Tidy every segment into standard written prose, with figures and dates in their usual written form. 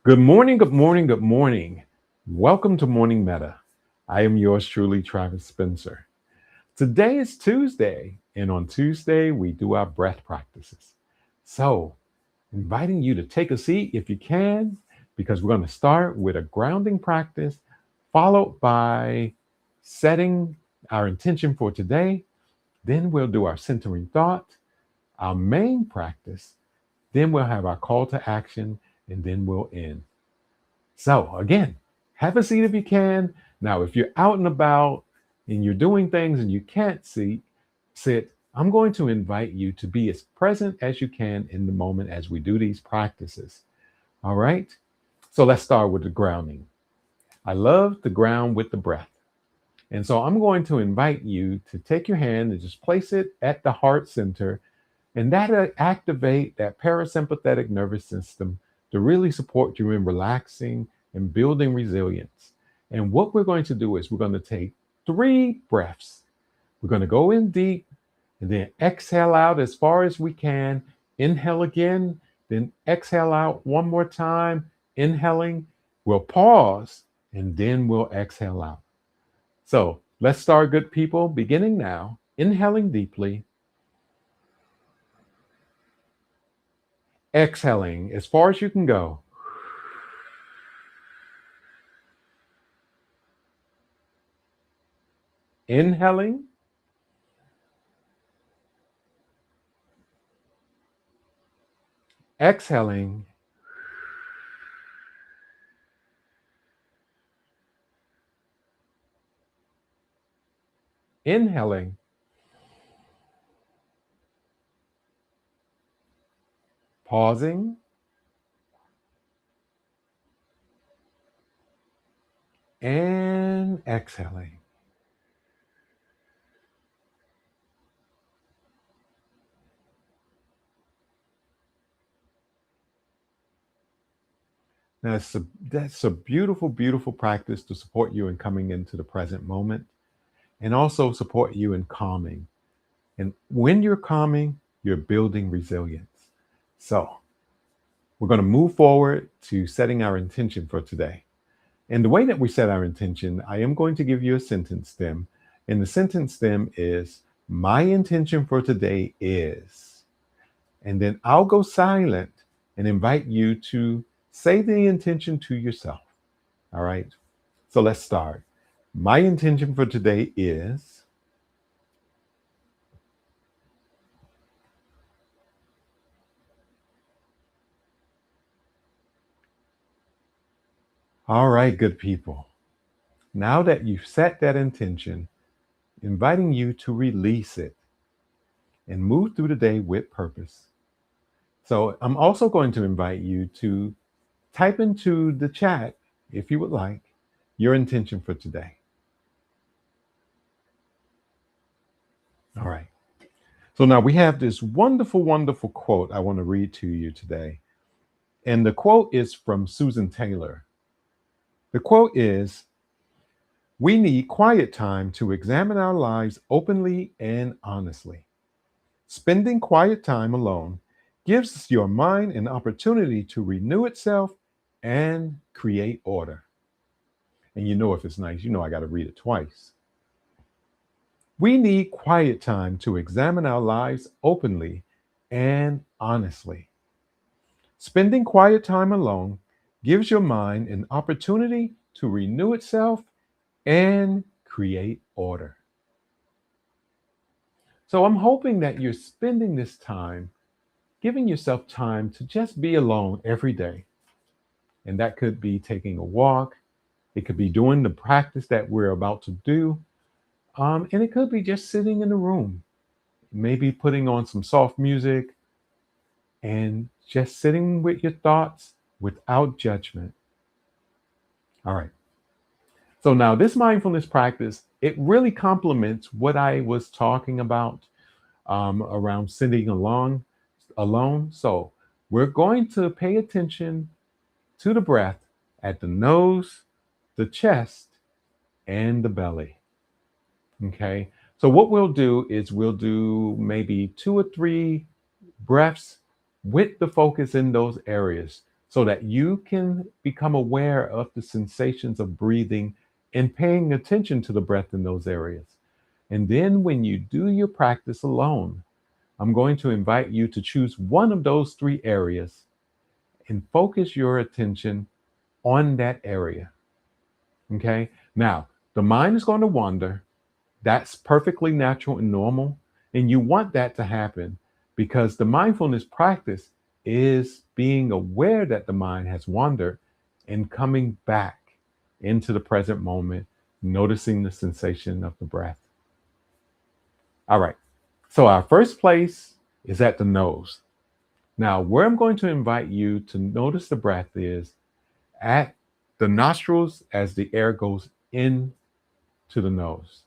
Good morning, good morning, good morning. Welcome to Morning Meta. I am yours truly, Travis Spencer. Today is Tuesday, and on Tuesday, we do our breath practices. So, inviting you to take a seat if you can, because we're going to start with a grounding practice, followed by setting our intention for today. Then we'll do our centering thought, our main practice. Then we'll have our call to action, and then we'll end. So, again, have a seat if you can. Now, if you're out and about and you're doing things and you can't sit, I'm going to invite you to be as present as you can in the moment as we do these practices. All right? So, let's start with the grounding. I love the ground with the breath. And so, I'm going to invite you to take your hand and just place it at the heart center, and that'll activate that parasympathetic nervous system to really support you in relaxing and building resilience. And what we're going to do is we're going to take 3 breaths. We're going to go in deep and then exhale out as far as we can. Inhale again, then exhale out one more time. Inhaling, we'll pause and then we'll exhale out. So let's start, good people, beginning now. Inhaling deeply, exhaling as far as you can go. Inhaling, exhaling, inhaling, pausing, and exhaling. Now, that's a beautiful, beautiful practice to support you in coming into the present moment and also support you in calming. And when you're calming, you're building resilience. So, we're going to move forward to setting our intention for today. And the way that we set our intention, I am going to give you a sentence stem. And the sentence stem is, my intention for today is. And then I'll go silent and invite you to say the intention to yourself. All right. So let's start. My intention for today is. All right, good people. Now that you've set that intention, inviting you to release it and move through the day with purpose. So I'm also going to invite you to type into the chat, if you would like, your intention for today. All right. So now we have this wonderful, wonderful quote I want to read to you today. And the quote is from Susan Taylor. The quote is, we need quiet time to examine our lives openly and honestly. Spending quiet time alone gives your mind an opportunity to renew itself and create order. And you know, if it's nice, you know, I got to read it twice. We need quiet time to examine our lives openly and honestly. Spending quiet time alone gives your mind an opportunity to renew itself and create order. So I'm hoping that you're spending this time giving yourself time to just be alone every day. And that could be taking a walk, it could be doing the practice that we're about to do, and it could be just sitting in a room, maybe putting on some soft music and just sitting with your thoughts without judgment. All right. So now this mindfulness practice, it really complements what I was talking about around sitting alone. So we're going to pay attention to the breath at the nose, the chest, and the belly. Okay. So what we'll do is we'll do maybe 2 or 3 breaths with the focus in those areas so that you can become aware of the sensations of breathing and paying attention to the breath in those areas. And then when you do your practice alone, I'm going to invite you to choose one of those three areas and focus your attention on that area. Okay. Now, the mind is going to wander. That's perfectly natural and normal. And you want that to happen because the mindfulness practice is being aware that the mind has wandered and coming back into the present moment, noticing the sensation of the breath. All right. So, our first place is at the nose. Now, where I'm going to invite you to notice the breath is at the nostrils as the air goes in to the nose.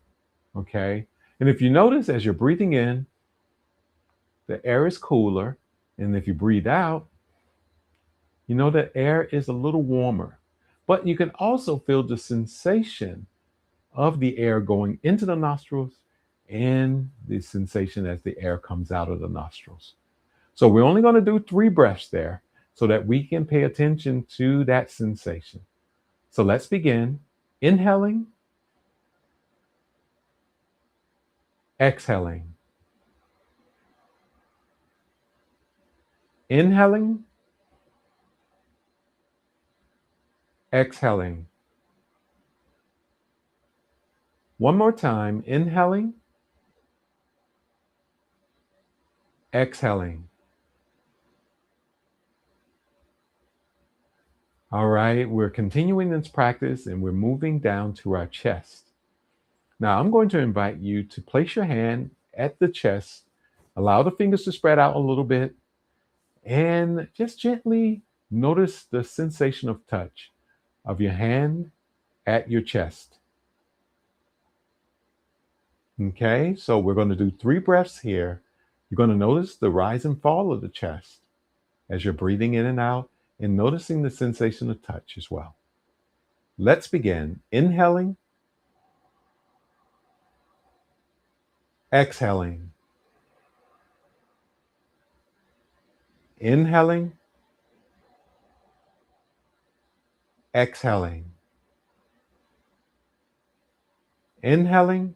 Okay. And if you notice as you're breathing in, the air is cooler. And if you breathe out, you know the air is a little warmer. But you can also feel the sensation of the air going into the nostrils and the sensation as the air comes out of the nostrils. So we're only going to do 3 breaths there so that we can pay attention to that sensation. So let's begin. Inhaling, exhaling. Inhaling, exhaling. One more time. Inhaling, exhaling. All right, we're continuing this practice and we're moving down to our chest. Now, I'm going to invite you to place your hand at the chest, allow the fingers to spread out a little bit, and just gently notice the sensation of touch of your hand at your chest. Okay, so we're going to do 3 breaths here. You're going to notice the rise and fall of the chest as you're breathing in and out and noticing the sensation of touch as well. Let's begin. Inhaling, exhaling. Inhaling, exhaling. Inhaling,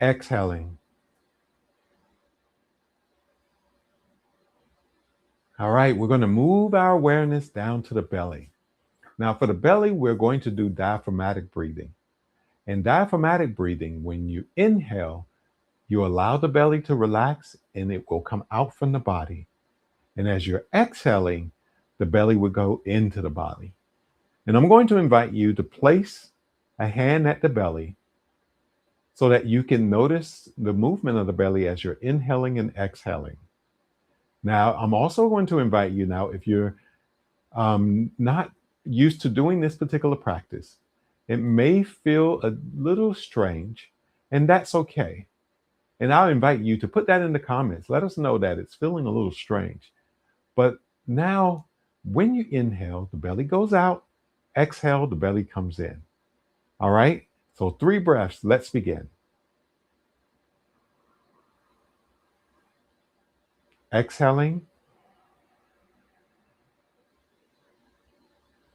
exhaling. All right, we're going to move our awareness down to the belly. Now, for the belly, we're going to do diaphragmatic breathing. And diaphragmatic breathing, when you inhale, you allow the belly to relax and it will come out from the body. And as you're exhaling, the belly will go into the body. And I'm going to invite you to place a hand at the belly so that you can notice the movement of the belly as you're inhaling and exhaling. Now, I'm also going to invite you now, if you're not used to doing this particular practice, it may feel a little strange, and that's okay. And I'll invite you to put that in the comments. Let us know that it's feeling a little strange. But now, when you inhale, the belly goes out. Exhale, the belly comes in. All right? So 3 breaths. Let's begin. Exhaling.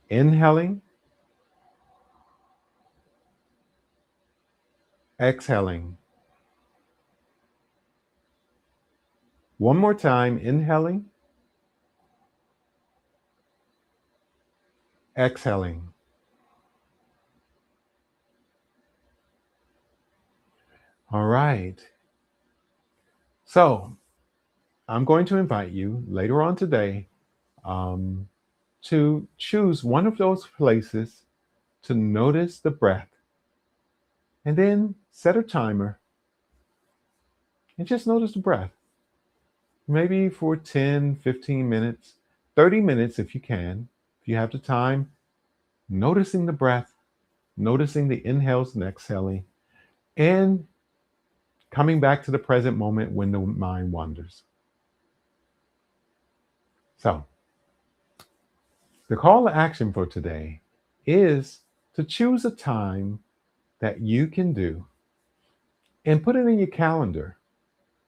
Inhaling. Exhaling. One more time. Inhaling. Exhaling. All right. So I'm going to invite you later on today to choose one of those places to notice the breath and then set a timer and just notice the breath. Maybe for 10, 15 minutes, 30 minutes if you can, if you have the time, noticing the breath, noticing the inhales and exhaling, and coming back to the present moment when the mind wanders. So, the call to action for today is to choose a time that you can do and put it in your calendar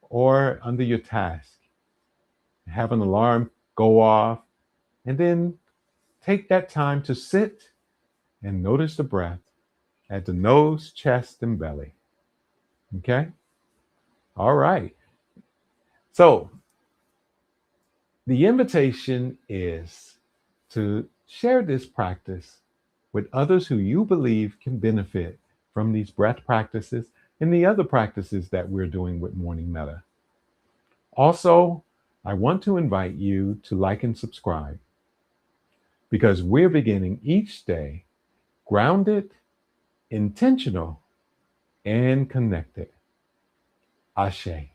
or under your task. have an alarm go off, and then take that time to sit and notice the breath at the nose, chest, and belly. Okay? All right. So the invitation is to share this practice with others who you believe can benefit from these breath practices and the other practices that we're doing with Morning Metta. Also, I want to invite you to like and subscribe because we're beginning each day grounded, intentional, and connected. Ashe.